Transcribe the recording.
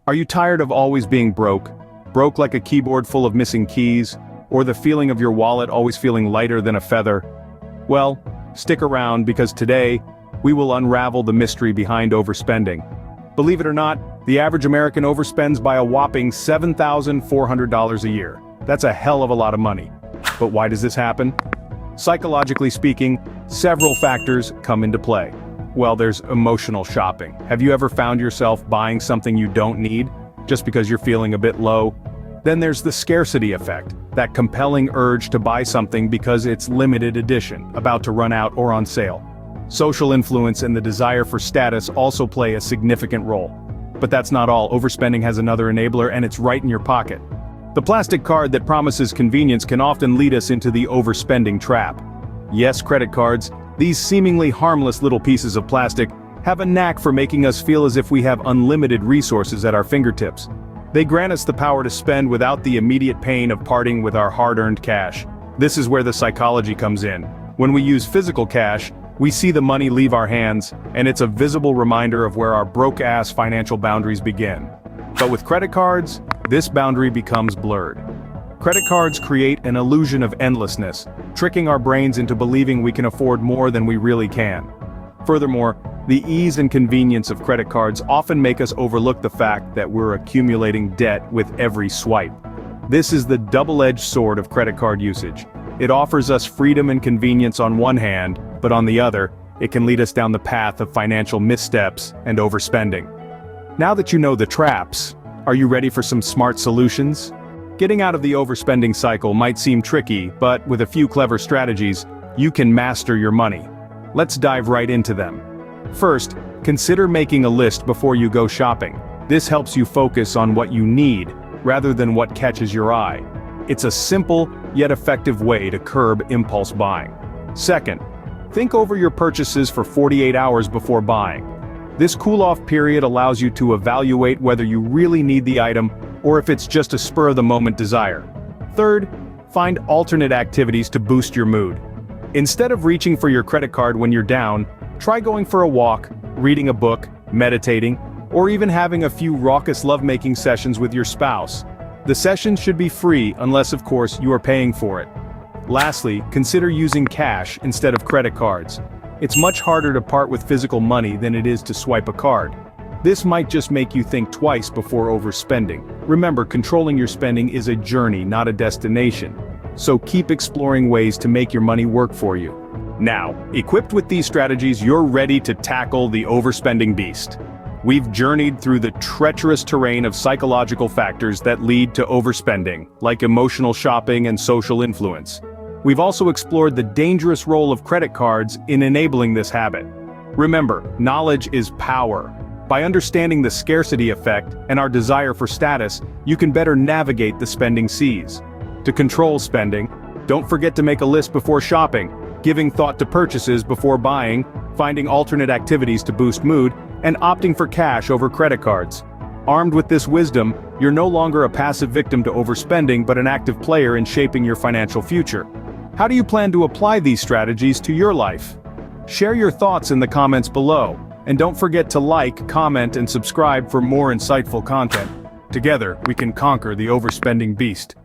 Are you tired of always being broke? Broke like a keyboard full of missing keys, or the feeling of your wallet always feeling lighter than a feather? Well, stick around because today, we will unravel the mystery behind overspending. Believe it or not, the average American overspends by a whopping $7,400 a year. That's a hell of a lot of money. But why does this happen? Psychologically speaking, several factors come into play. Well, there's emotional shopping. Have you ever found yourself buying something you don't need, just because you're feeling a bit low? Then there's the scarcity effect, that compelling urge to buy something because it's limited edition, about to run out or on sale. Social influence and the desire for status also play a significant role. But that's not all. Overspending has another enabler, and it's right in your pocket. The plastic card that promises convenience can often lead us into the overspending trap. Yes, credit cards, these seemingly harmless little pieces of plastic, have a knack for making us feel as if we have unlimited resources at our fingertips. They grant us the power to spend without the immediate pain of parting with our hard-earned cash. This is where the psychology comes in. When we use physical cash, we see the money leave our hands, and it's a visible reminder of where our broke-ass financial boundaries begin. But with credit cards, this boundary becomes blurred. Credit cards create an illusion of endlessness, tricking our brains into believing we can afford more than we really can. Furthermore, the ease and convenience of credit cards often make us overlook the fact that we're accumulating debt with every swipe. This is the double-edged sword of credit card usage. It offers us freedom and convenience on one hand, but on the other, it can lead us down the path of financial missteps and overspending. Now that you know the traps, are you ready for some smart solutions? Getting out of the overspending cycle might seem tricky, but with a few clever strategies, you can master your money. Let's dive right into them. First, consider making a list before you go shopping. This helps you focus on what you need, rather than what catches your eye. It's a simple, yet effective way to curb impulse buying. Second, think over your purchases for 48 hours before buying. This cool-off period allows you to evaluate whether you really need the item or if it's just a spur-of-the-moment desire. Third, find alternate activities to boost your mood. Instead of reaching for your credit card when you're down, try going for a walk, reading a book, meditating, or even having a few raucous lovemaking sessions with your spouse. The sessions should be free unless, of course, you are paying for it. Lastly, consider using cash instead of credit cards. It's much harder to part with physical money than it is to swipe a card. This might just make you think twice before overspending. Remember, controlling your spending is a journey, not a destination. So keep exploring ways to make your money work for you. Now, equipped with these strategies, you're ready to tackle the overspending beast. We've journeyed through the treacherous terrain of psychological factors that lead to overspending, like emotional shopping and social influence. We've also explored the dangerous role of credit cards in enabling this habit. Remember, knowledge is power. By understanding the scarcity effect and our desire for status, you can better navigate the spending seas. To control spending, don't forget to make a list before shopping, giving thought to purchases before buying, finding alternate activities to boost mood, and opting for cash over credit cards. Armed with this wisdom, you're no longer a passive victim to overspending but an active player in shaping your financial future. How do you plan to apply these strategies to your life? Share your thoughts in the comments below, and don't forget to like, comment, and subscribe for more insightful content. Together, we can conquer the overspending beast.